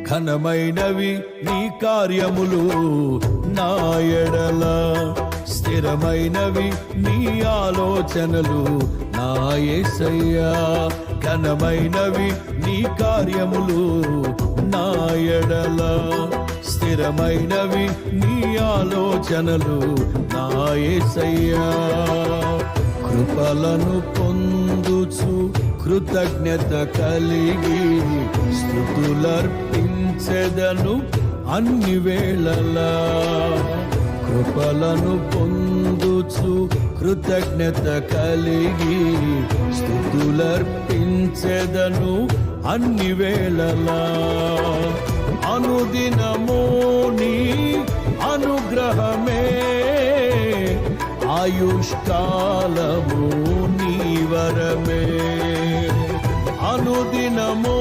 ఘనమైనవి నీ కార్యములు నా ఎడల, స్థిరమైనవి నీ ఆలోచనలు నా యేసయ్యా. ఘనమైనవి నీ కార్యములు నా ఎడల, స్థిరమైనవి నీ ఆలోచనలు నా యేసయ్యా. కృపలను పొందుచు కృతజ్ఞత కలిగి స్తుతులర్పించెదను అన్ని వేళలా. కృపలను పొందుచు కృతజ్ఞత కలిగి స్తుతులర్పించెదను అన్ని వేళలా. అనుదినము నీ అనుగ్రహమే, ఆయుష్కాలము నీ వరమే. అనుదినము